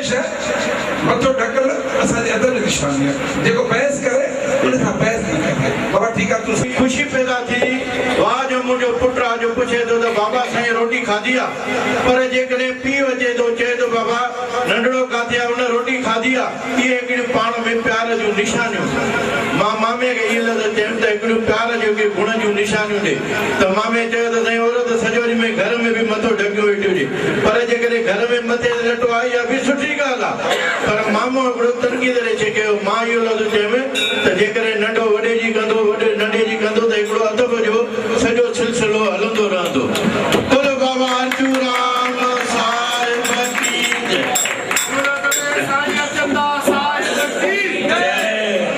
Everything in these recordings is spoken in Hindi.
हमेशा मथो ढकल असांजे अदब निशानी है जेको बहस करे उन खां बहस न करे बाबा ठीक है तुसी खुशी पैदा थी वाह जो मुझो पुट जो पूछे तो बाबा साईं रोटी खाधी आ पर जेकॾहिं पी वजे तो चए तो बाबा नंढड़ो काथे उन रोटी खाधी आ ये हिकिड़ी पाण में प्यार जो निशानियूं मां मामे के ये लद चेम त हिकिड़ी प्यार जो के गुण जो निशानियूं दे त मामे चयो त साईं औरत सॼो ॾींहुं में घर में भी मथो ढकियो वेठी हुजे पर जेकॾहिं घर में मथे लटो आई आ भी सुठी ॻाल्हि आ पर मामो हिकिड़ो तनक़ीद ॾेई चयो मां इहो लद चयमि त जेकॾहिं नंढो वॾे जी कंदो वॾे नंढे जी कंदो त हिकिड़ो अदब जो सॼो सिलसिलो हलंदो रहंदो। बोलो बाबा अर्जू राम साहिब की जय। साईं चंदा साहिब की जय।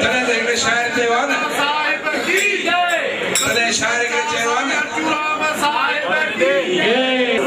तने तो हिकिड़े शाइर चयो आहे न साहिब की जय। तने शाइर खे चयो आहे न अर्जू राम साहिब की जय।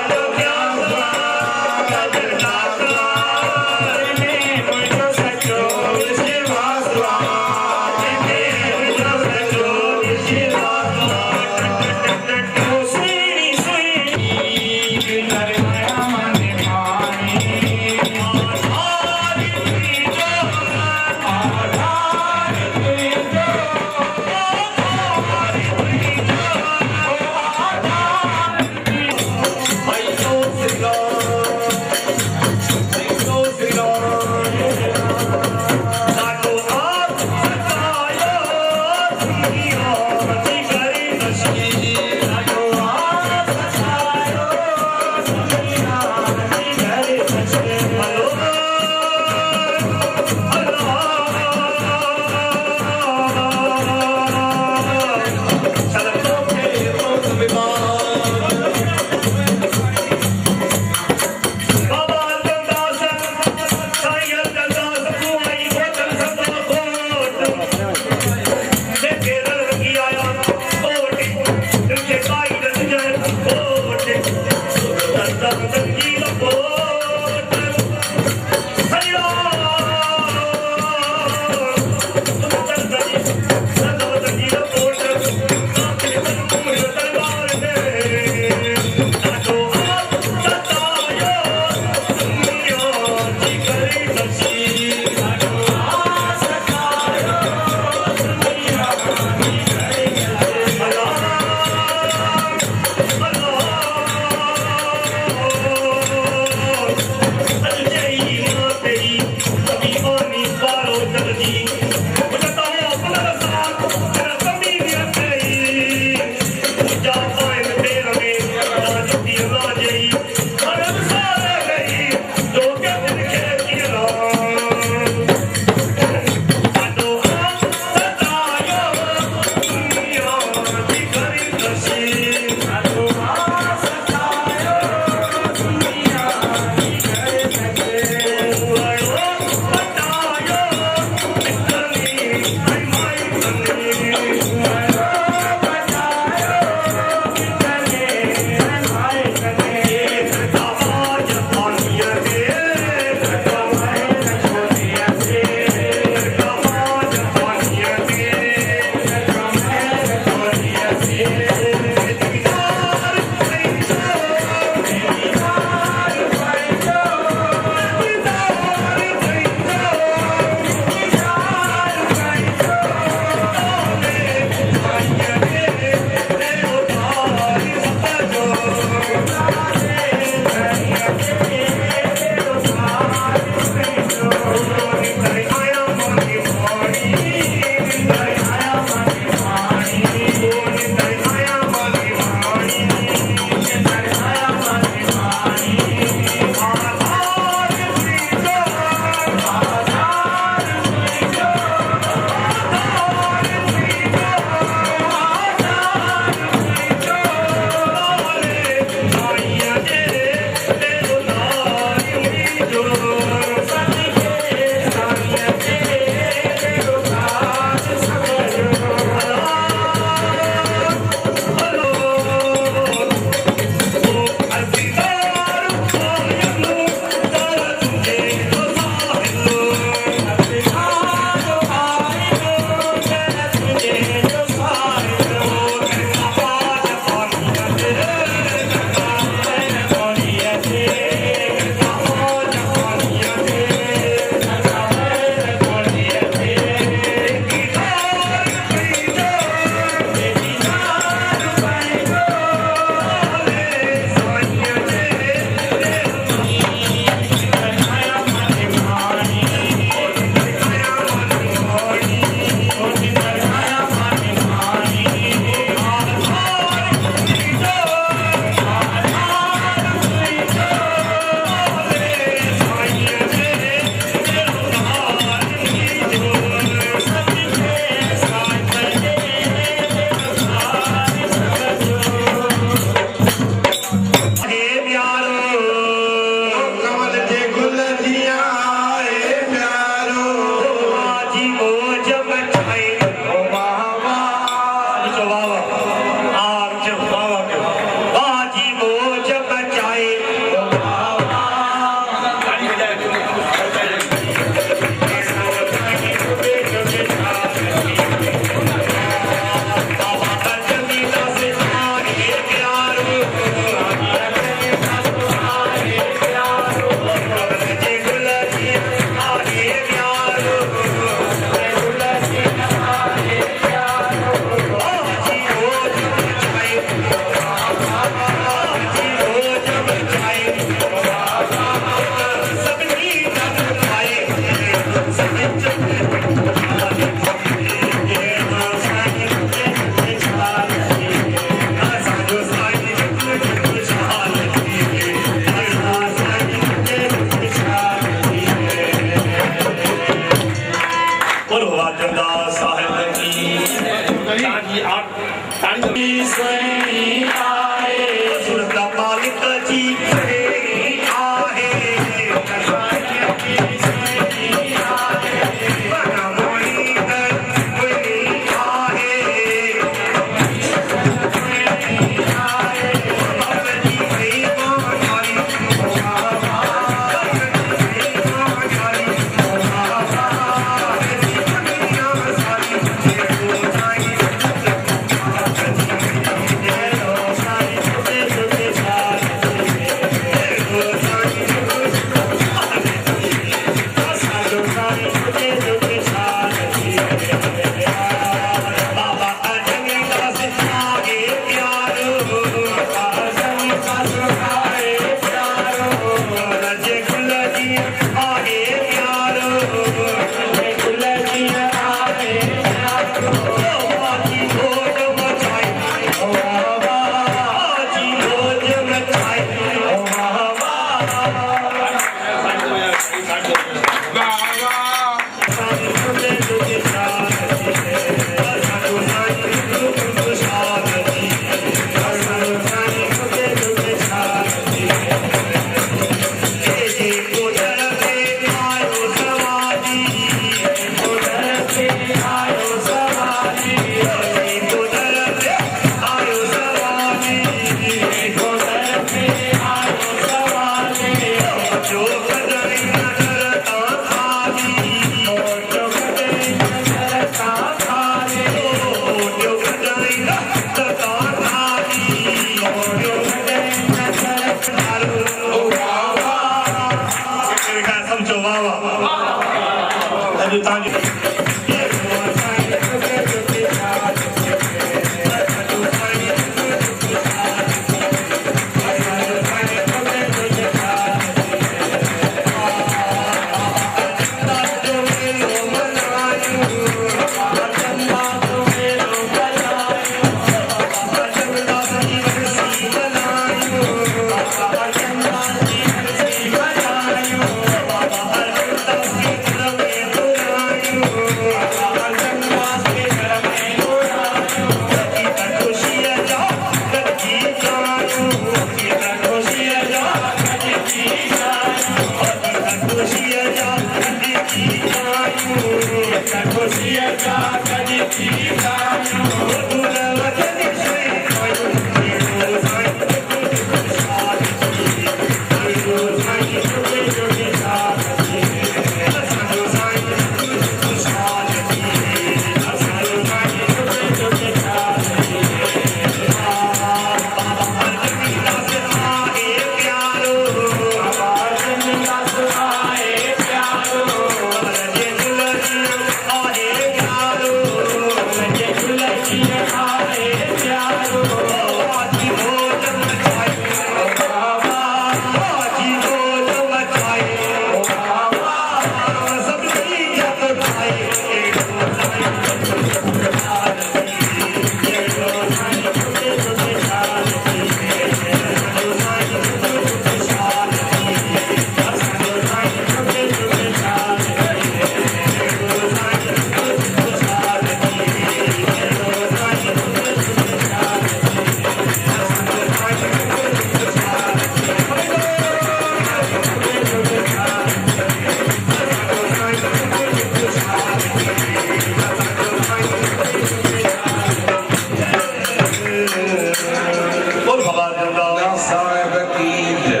ख्वाजा साहिब की जय।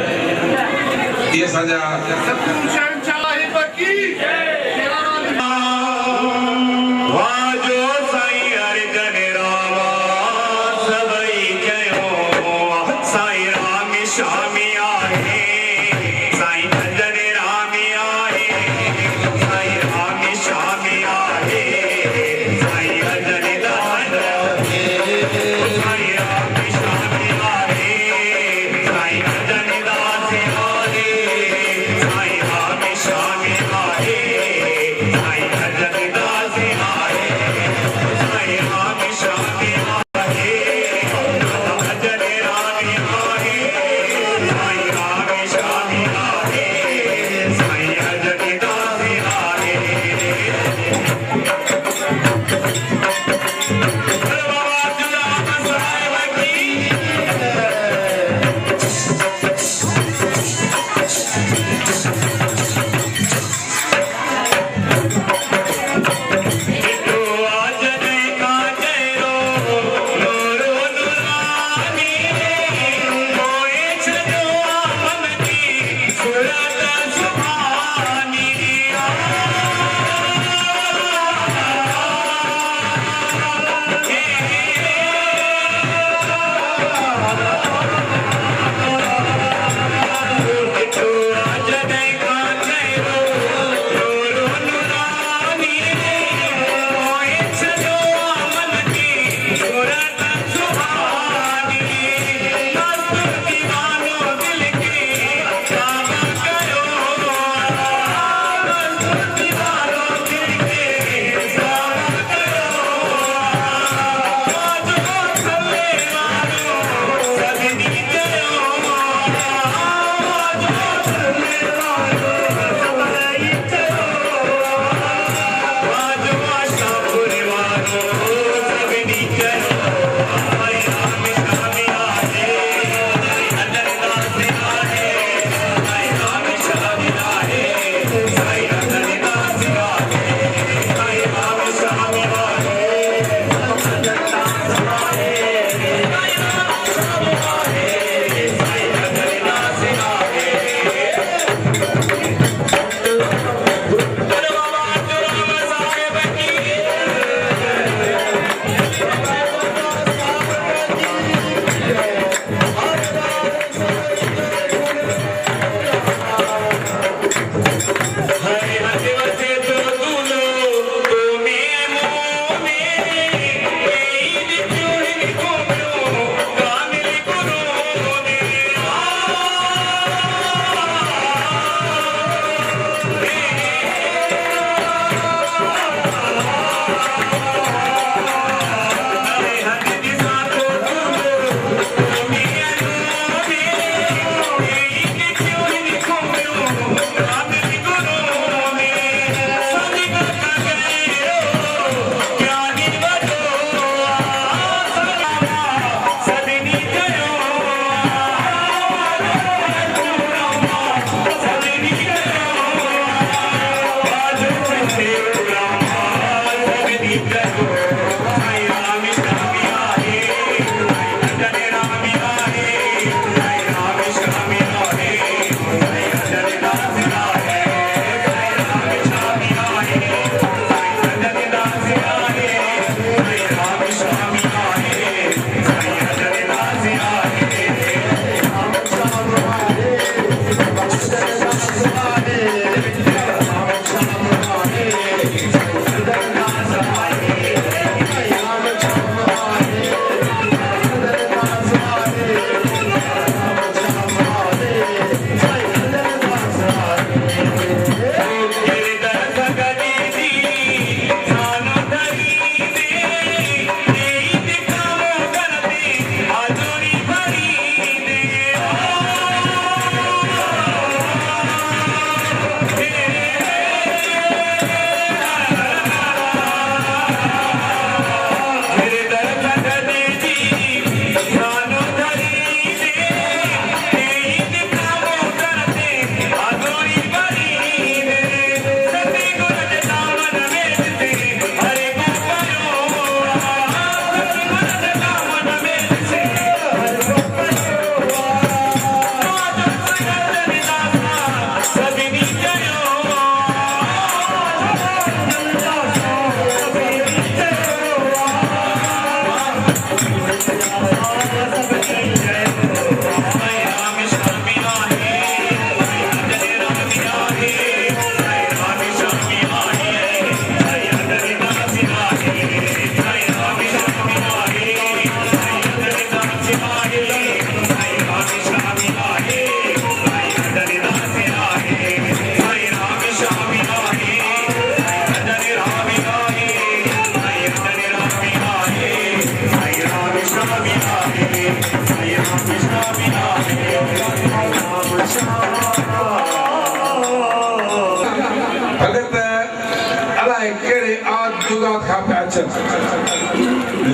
ये सजा सतगुरु शहंशाह साहिब की जय। वाजो साईं अर्जन रामा सबई कयो साईं राम शामी आहे साईं अर्जन रामी आहे साईं राम शामी आहे साईं अर्जन दास साईं राम शामी आहे साईं अर्जन दास आहे साईं राम शामी आहे साईं अर्जन दास आहे साईं राम शामी आहे अर्जन रामी आहे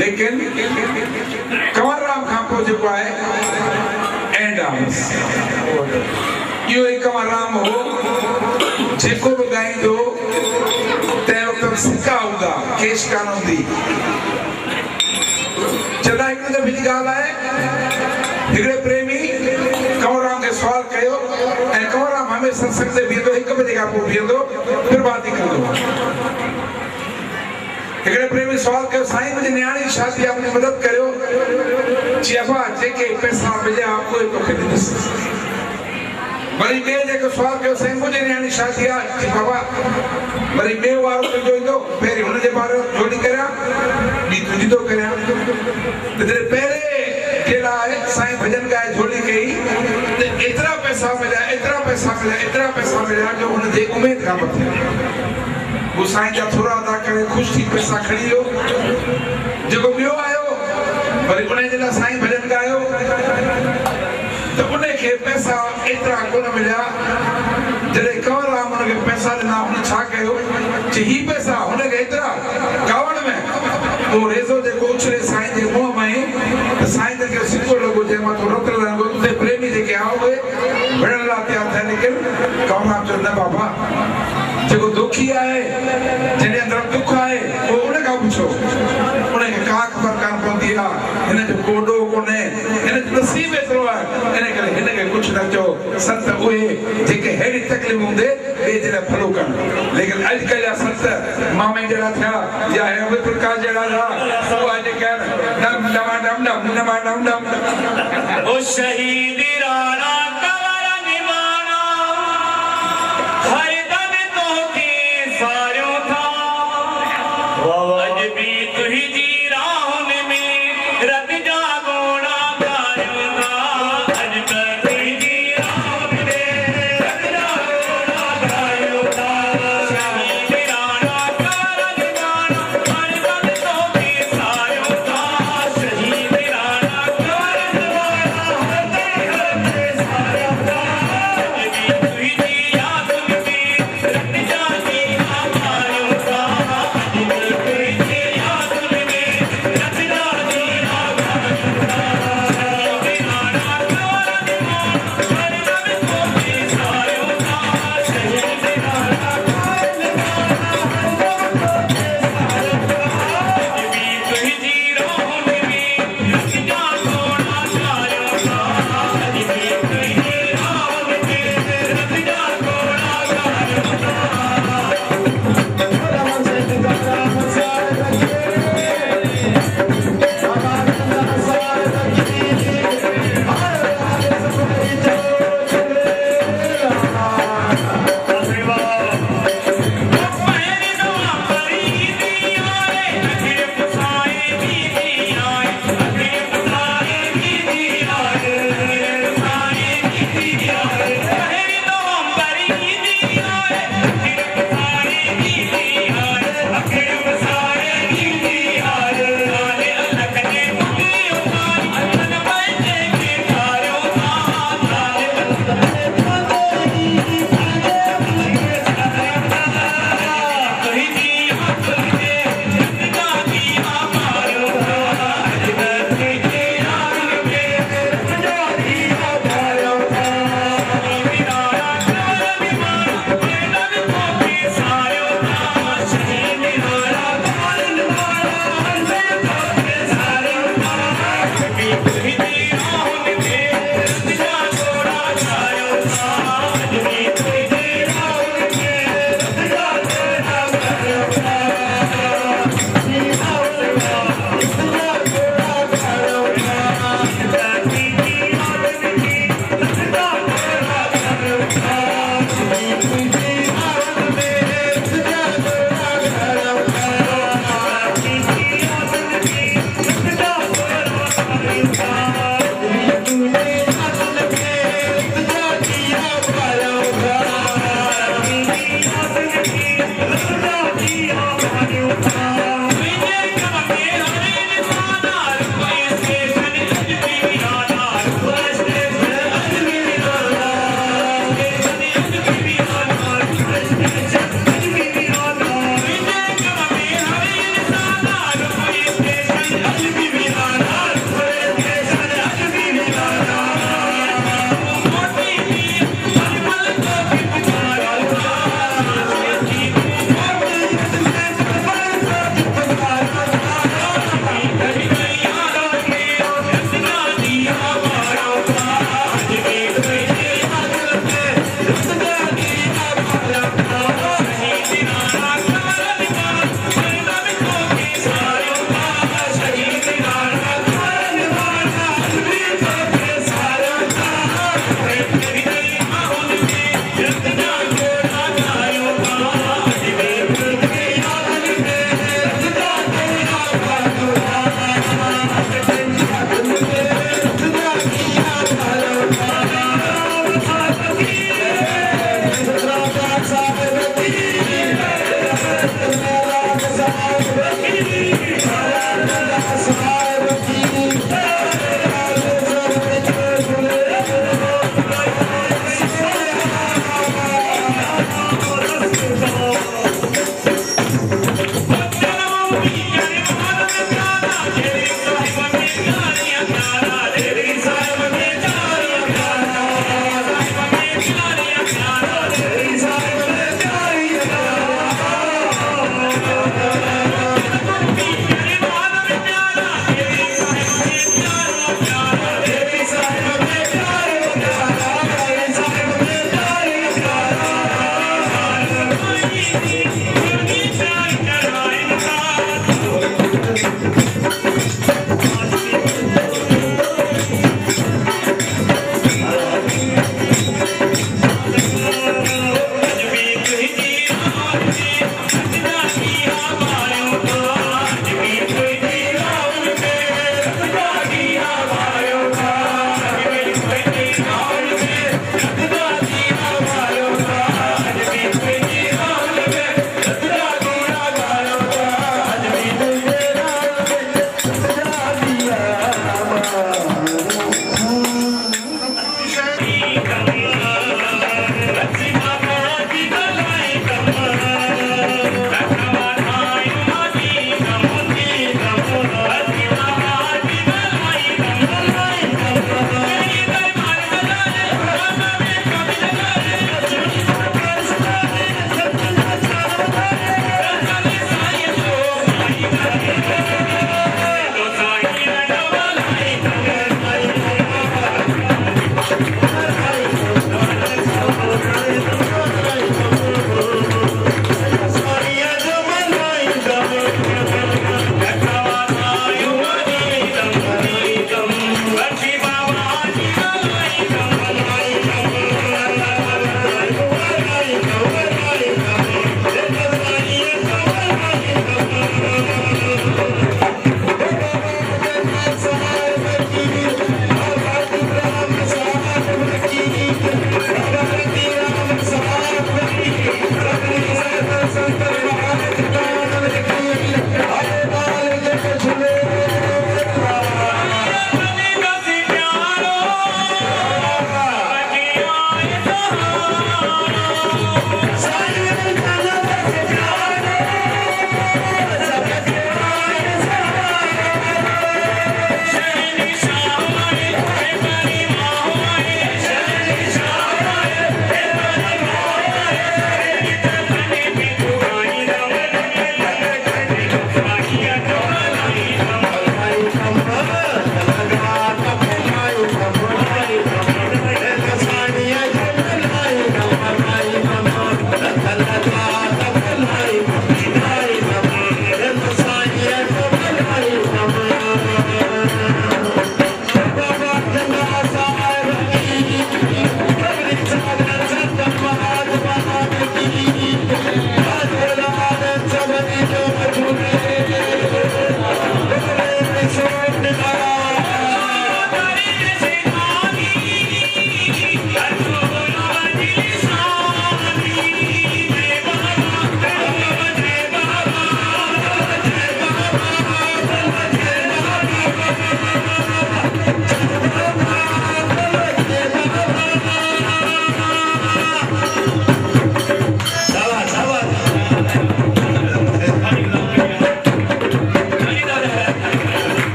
लेकिन कंवरराम खां पोइ जेको आहे एंड आमस इहो ई कंवरराम हो जेको बि ॻाईंदो तंहिं वक़्तु सिका हूंदा केश कान हूंदी चवंदा हिकिड़ी दफ़े जी ॻाल्हि आहे हिकिड़े प्रेमी कंवरराम खे सुवाल कयो ऐं कंवरराम हमेशह सत्संग ते बीहंदो 1 बजे खां पोइ बीहंदो फिर बात ई कंदो हिकिड़े प्रेमी सुवाल कयो साईं मुंहिंजी नियाणी जी शादी आहे मुंहिंजी मदद करियो चई अबा जेके पैसा मिलिया उहे तोखे ॾींदुसि वरी ॿिए जेको सुवाल कयो साईं मुंहिंजी नियाणी शादी आहे चई बाबा वरी ॿिए वारो तुंहिंजो ईंदो पहिरीं हुनजे बारे में जोड़ी करियां ॿी तुंहिंजी थो करियां त जॾहिं पहिरें केला आहे साईं भॼन ॻाए जोड़ी कई त एतिरा पैसा मिलिया जो हुनजे उमेद खां मथे वो साईं जा थोरा अदा करे ख़ुशि थी पैसा खणी वियो जेको ॿियो आयो वरी उनजे लाइ साईं भॼन ॻायो त उनखे पैसा एतिरा कोन मिलिया जॾहिं कंवरराम हुनखे पैसा ॾिना हुन छा कयो चई ही पैसा हुनखे एतिरा गावण में पोइ रेज़ो जेको उछले साईं जे मुंहं में त साईं खे सिको लॻो जंहिं मां थो रत लॻो उते प्रेमी जेके आहे उहे विढ़ण लाइ तयारु थिया लेकिन कंवरराम चयो न बाबा जेको दुखी आहे जंहिंजे अंदरि दुख आहे उहो उन खां पुछो उनखे का ख़बर कान पवंदी आहे हिन जो कोडो कोन्हे हिन जो नसीब एतिरो आहे इन करे हिनखे कुझु न चओ संत उहे जेके अहिड़ी तकलीफ़ हूंदे ॿिए जे लाइ भलो कनि लेकिन अॼुकल्ह जा संत मामे जहिड़ा थिया या अमित प्रकाश जहिड़ा थिया उहा जेके आहिनि नम नम नम नम नम नम नम ओ शहीद